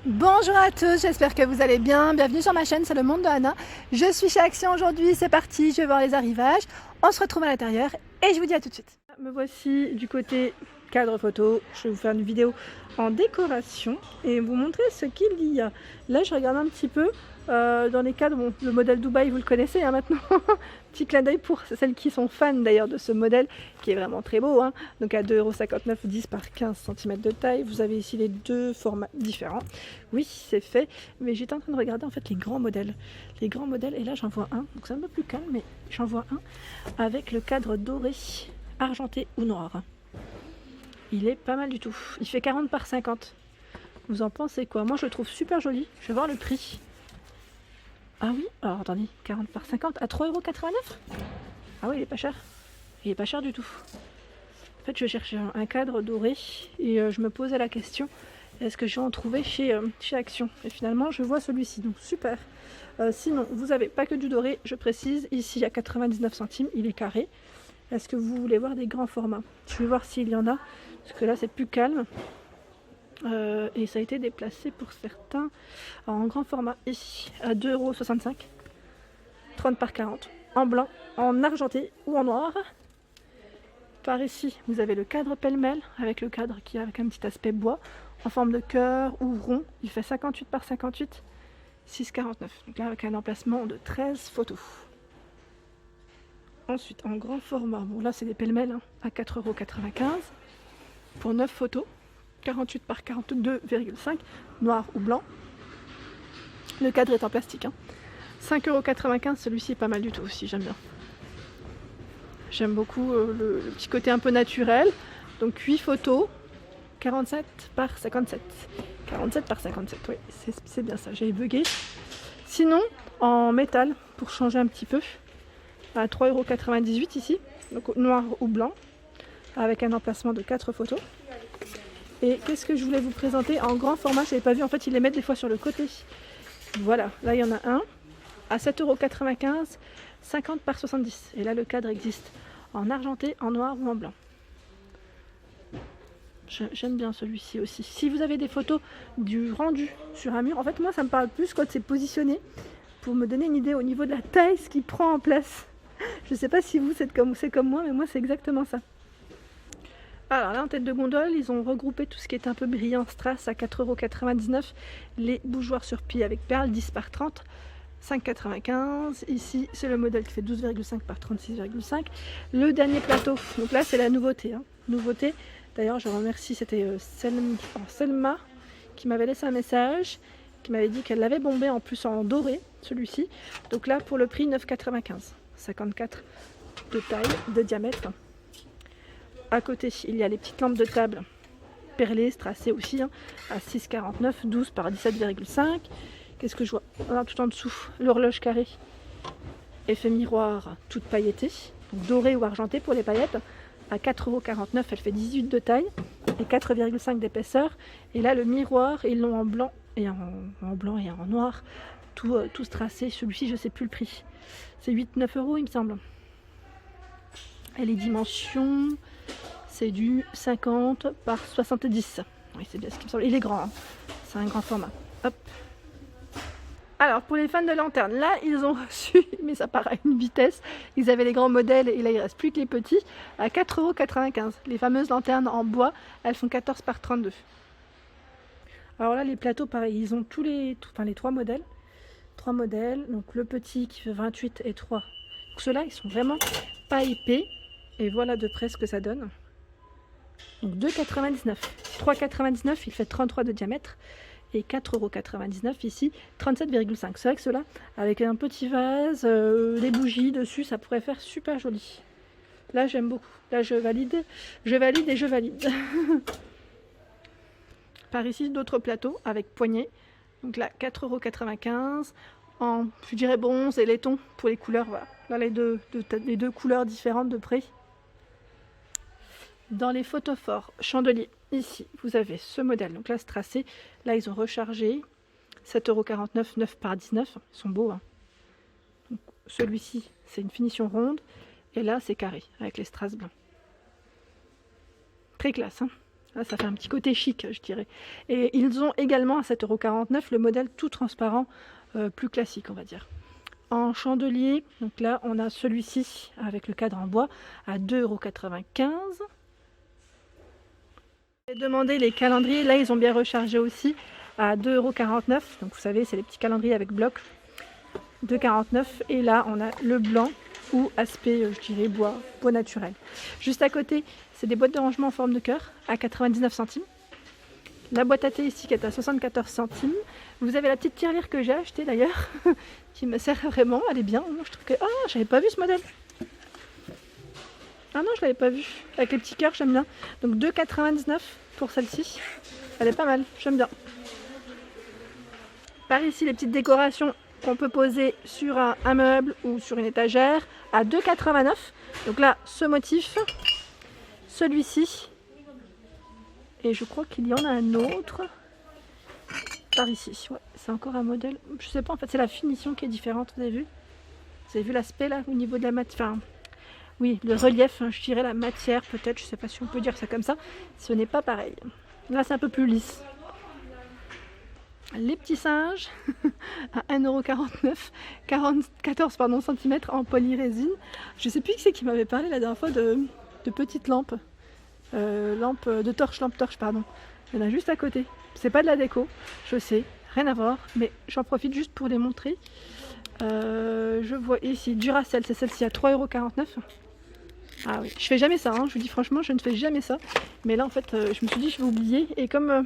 Bonjour à tous, j'espère que vous allez bien. Bienvenue sur ma chaîne, c'est le monde de Anna. Je suis chez Action aujourd'hui, c'est parti, je vais voir les arrivages. On se retrouve à l'intérieur et je vous dis à tout de suite. Me voici du côté cadre photo. Je vais vous faire une vidéo en décoration et vous montrer ce qu'il y a. Là, je regarde un petit peu dans les cadres. Bon, le modèle Dubaï, vous le connaissez maintenant. Petit clin d'œil pour celles qui sont fans d'ailleurs de ce modèle qui est vraiment très beau. Donc à 2,59 €, 10 par 15 cm de taille. Vous avez ici les deux formats différents. Oui, c'est fait. Mais j'étais en train de regarder en fait les grands modèles. Les grands modèles, et là j'en vois un. Donc c'est un peu plus calme, mais j'en vois un avec le cadre doré, argenté ou noir. Il est pas mal du tout. Il fait 40 par 50. Vous en pensez quoi? Moi je le trouve super joli. Je vais voir le prix. Ah oui, alors attendez, 40 par 50 à 3,89 €. Ah oui, il est pas cher. Il est pas cher du tout. En fait, je cherchais un cadre doré et je me posais la question, est-ce que je vais en trouver chez Action? Et finalement, je vois celui-ci, donc super. Sinon, vous avez pas que du doré, je précise, ici à 99 centimes, il est carré. Est-ce que vous voulez voir des grands formats? Je vais voir s'il y en a, parce que là c'est plus calme. Et ça a été déplacé pour certains en grand format ici à 2,65 €, 30 par 40, en blanc, en argenté ou en noir. Par ici, vous avez le cadre pêle-mêle avec le cadre qui a avec un petit aspect bois en forme de cœur ou rond. Il fait 58 par 58, 6,49 €. Donc là, avec un emplacement de 13 photos. Ensuite, en grand format, bon là c'est des pêle-mêle à 4,95 € pour 9 photos. 48 par 42,5, noir ou blanc. Le cadre est en plastique. 5,95 €, celui-ci est pas mal du tout aussi, j'aime bien. J'aime beaucoup le petit côté un peu naturel. Donc 8 photos, 47 par 57. 47 par 57, oui, c'est bien ça, j'avais bugué. Sinon, en métal, pour changer un petit peu, à 3,98 € ici, donc noir ou blanc, avec un emplacement de 4 photos. Et qu'est-ce que je voulais vous présenter en grand format? Je n'avais pas vu, en fait ils les mettent des fois sur le côté. Voilà, là il y en a un à 7,95 €, 50 par 70. Et là le cadre existe en argenté, en noir ou en blanc. J'aime bien celui-ci aussi. Si vous avez des photos du rendu sur un mur, en fait moi ça me parle plus quand c'est positionné, pour me donner une idée au niveau de la taille, ce qui prend en place. Je ne sais pas si vous c'est comme moi, mais moi c'est exactement ça. Alors là, en tête de gondole, ils ont regroupé tout ce qui est un peu brillant strass à 4,99 €. Les bougeoirs sur pied avec perles, 10 par 30, 5,95 €. Ici, c'est le modèle qui fait 12,5 par 36,5. Le dernier plateau, donc là, c'est la nouveauté. Nouveauté, d'ailleurs, je remercie, c'était Selma qui m'avait laissé un message, qui m'avait dit qu'elle l'avait bombé en plus en doré, celui-ci. Donc là, pour le prix, 9,95 €. 54 de taille, de diamètre. À côté, il y a les petites lampes de table perlées, strassées aussi, à 6,49 €, 12 par 17,5. Qu'est-ce que je vois? Là, tout en dessous, l'horloge carrée, effet miroir, toute pailletée, donc dorée ou argentée pour les paillettes, à 4,49 €, elle fait 18 de taille et 4,5 d'épaisseur. Et là, le miroir, ils l'ont en blanc et en noir, tout strassé. Celui-ci, je ne sais plus le prix. C'est 8-9 € il me semble. Et les dimensions, c'est du 50 par 70. Oui, c'est bien ce qui me semble. Il est grand, c'est un grand format. Hop. Alors, pour les fans de lanternes, là, ils ont reçu, mais ça part à une vitesse. Ils avaient les grands modèles et là, il ne reste plus que les petits, à 4,95 €. Les fameuses lanternes en bois, elles font 14 par 32. Alors là, les plateaux, pareil, ils ont les 3 modèles. 3 modèles, donc le petit qui fait 28 et 3. Donc ceux-là, ils sont vraiment pas épais. Et voilà de près ce que ça donne. Donc 2,99 €. 3,99 €, il fait 33 de diamètre. Et 4,99 € ici, 37,5 €. C'est vrai que ceux-là, avec un petit vase, des bougies dessus, ça pourrait faire super joli. Là, j'aime beaucoup. Là, je valide et je valide. Par ici, d'autres plateaux avec poignée. Donc là, 4,95 € en, je dirais, bronze et laiton pour les couleurs. Voilà. Là, les deux couleurs différentes de près. Dans les photophores chandeliers, ici, vous avez ce modèle. Donc là, c'est tracé. Là, ils ont rechargé. 7,49 €, 9 par 19. Ils sont beaux. Celui-ci, c'est une finition ronde. Et là, c'est carré, avec les strass blancs. Très classe. Là, ça fait un petit côté chic, je dirais. Et ils ont également à 7,49 € le modèle tout transparent, plus classique, on va dire. En chandelier, donc là, on a celui-ci avec le cadre en bois à 2,95 €. J'ai demandé les calendriers, là, ils ont bien rechargé aussi à 2,49 €. Donc, vous savez, c'est les petits calendriers avec bloc, 2,49 €. Et là, on a le blanc ou aspect, je dirais, bois naturel. Juste à côté, c'est des boîtes de rangement en forme de cœur à 99 centimes. La boîte à thé ici qui est à 74 centimes. Vous avez la petite tirelire que j'ai achetée d'ailleurs, qui me sert vraiment, elle est bien. Moi, je trouve que... Ah, j'avais pas vu ce modèle. Ah non, je l'avais pas vu. Avec les petits cœurs, j'aime bien. Donc 2,99 € pour celle-ci. Elle est pas mal, j'aime bien. Par ici, les petites décorations qu'on peut poser sur un meuble ou sur une étagère à 2,89 €. Donc là, ce motif, celui-ci, et je crois qu'il y en a un autre par ici. Ouais, c'est encore un modèle, je sais pas, en fait c'est la finition qui est différente, vous avez vu? Vous avez vu l'aspect là au niveau de la matière, enfin, oui, le relief, hein, je dirais la matière peut-être, je sais pas si on peut dire ça comme ça, ce n'est pas pareil. Là c'est un peu plus lisse. Les petits singes à 1,49 €, 14 cm en polyrésine. Je sais plus qui c'est qui m'avait parlé la dernière fois de petites lampes. Lampe torche, pardon. Il y en a juste à côté. C'est pas de la déco, je sais, rien à voir, mais j'en profite juste pour les montrer. Je vois ici Duracell, c'est celle-ci à 3,49 €. Ah oui, je fais jamais ça, hein, je vous dis franchement, je ne fais jamais ça. Mais là en fait, je me suis dit je vais oublier, et comme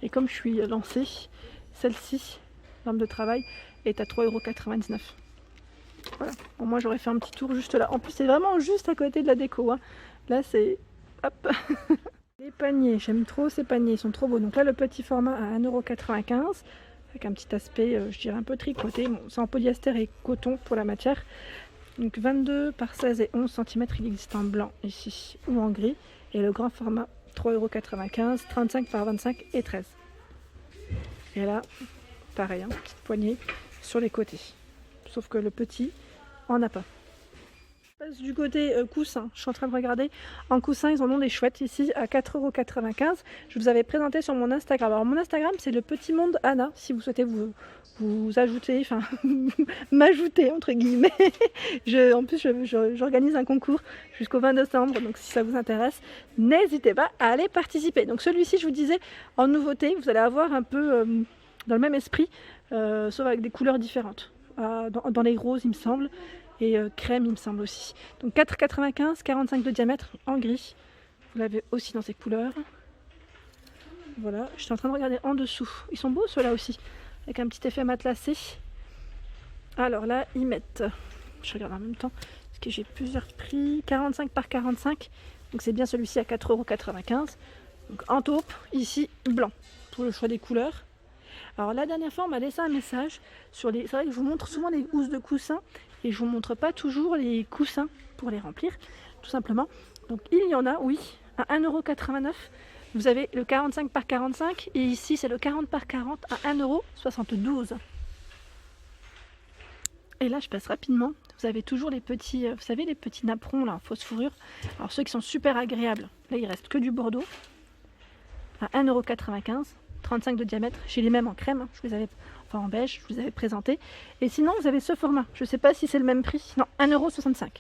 je suis lancée, celle-ci, lampe de travail, est à 3,99 €. Voilà, bon, moi j'aurais fait un petit tour juste là. En plus c'est vraiment juste à côté de la déco, hein. Là c'est... Hop. Les paniers, j'aime trop ces paniers, ils sont trop beaux. Donc là le petit format à 1,95 € avec un petit aspect, je dirais un peu tricoté. Bon, c'est en polyester et coton pour la matière. Donc 22 par 16 et 11 cm, il existe en blanc ici ou en gris. Et le grand format 3,95 €, 35 par 25 et 13. Et là, pareil, hein, petite poignée sur les côtés. Sauf que le petit en a pas. Je passe du côté coussin, je suis en train de regarder. En coussin, ils en ont des chouettes ici à 4,95 €. Je vous avais présenté sur mon Instagram. Alors mon Instagram, c'est le petit monde Anna, si vous souhaitez vous ajouter, enfin m'ajouter entre guillemets. En plus, j'organise un concours jusqu'au 20 décembre, donc si ça vous intéresse, n'hésitez pas à aller participer. Donc celui-ci, je vous disais, en nouveauté, vous allez avoir un peu dans le même esprit, sauf avec des couleurs différentes. Dans les roses, il me semble. Et crème, il me semble aussi. Donc 4,95 €, 45 de diamètre en gris. Vous l'avez aussi dans ces couleurs. Voilà, je suis en train de regarder en dessous. Ils sont beaux ceux-là aussi, avec un petit effet matelassé. Alors là, ils mettent, je regarde en même temps, parce que j'ai plusieurs prix. 45 par 45, donc c'est bien celui-ci à 4,95 €. Donc en taupe, ici blanc, pour le choix des couleurs. Alors la dernière fois, on m'a laissé un message sur les... C'est vrai que je vous montre souvent les housses de coussins et je vous montre pas toujours les coussins pour les remplir, tout simplement. Donc il y en a, oui, à 1,89 €. Vous avez le 45 par 45 et ici c'est le 40 par 40 à 1,72 €. Et là je passe rapidement. Vous avez toujours les petits, vous savez, les petits napperons là en fausse fourrure. Alors ceux qui sont super agréables, là il reste que du Bordeaux à 1,95 €. 35 de diamètre, j'ai les mêmes en crème, hein. Je vous avais, enfin en beige, je vous avais présenté. Et sinon vous avez ce format, je ne sais pas si c'est le même prix, non, 1,65 €.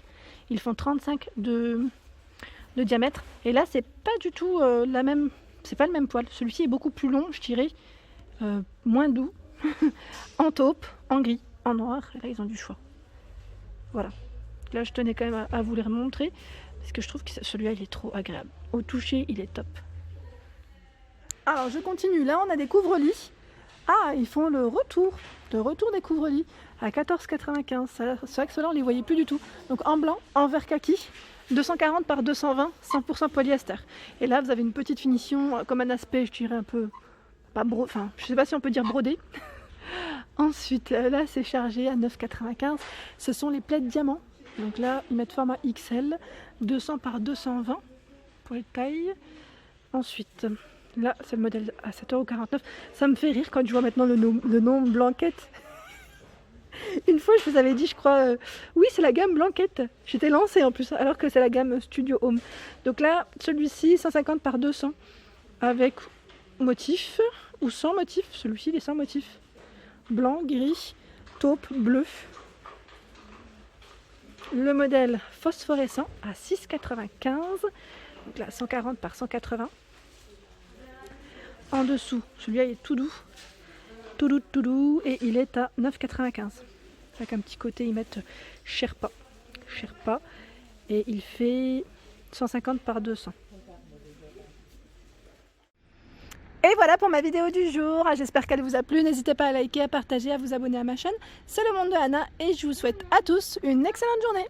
Ils font 35 de diamètre, et là c'est pas du tout la même, c'est pas le même poil. Celui-ci est beaucoup plus long, je dirais, moins doux, en taupe, en gris, en noir, et là ils ont du choix. Voilà, là je tenais quand même à vous les remontrer, parce que je trouve que celui-là il est trop agréable. Au toucher il est top. Alors je continue, là on a des couvre-lits. Ah, ils font le retour des couvre-lits à 14,95 €. C'est vrai que ceux-là on les voyait plus du tout. Donc en blanc, en vert kaki, 240 par 220, 100% polyester. Et là vous avez une petite finition comme un aspect, je dirais un peu, enfin je sais pas si on peut dire brodé. Ensuite là c'est chargé à 9,95 €. Ce sont les plaids diamants. Donc là ils mettent format XL, 200 par 220 pour les tailles. Ensuite... Là, c'est le modèle à 7,49 €. Ça me fait rire quand je vois maintenant le nom Blanquette. Une fois, je vous avais dit, je crois, oui, c'est la gamme Blanquette. J'étais lancée en plus, alors que c'est la gamme Studio Home. Donc là, celui-ci, 150 par 200, avec motif ou sans motif. Celui-ci, il est sans motif. Blanc, gris, taupe, bleu. Le modèle phosphorescent à 6,95. Donc là, 140 par 180. En dessous, celui-là, il est tout doux. Tout doux, et il est à 9,95. Avec un petit côté, ils mettent Sherpa. Et il fait 150 par 200. Et voilà pour ma vidéo du jour. J'espère qu'elle vous a plu. N'hésitez pas à liker, à partager, à vous abonner à ma chaîne. C'est le monde de Anna et je vous souhaite à tous une excellente journée.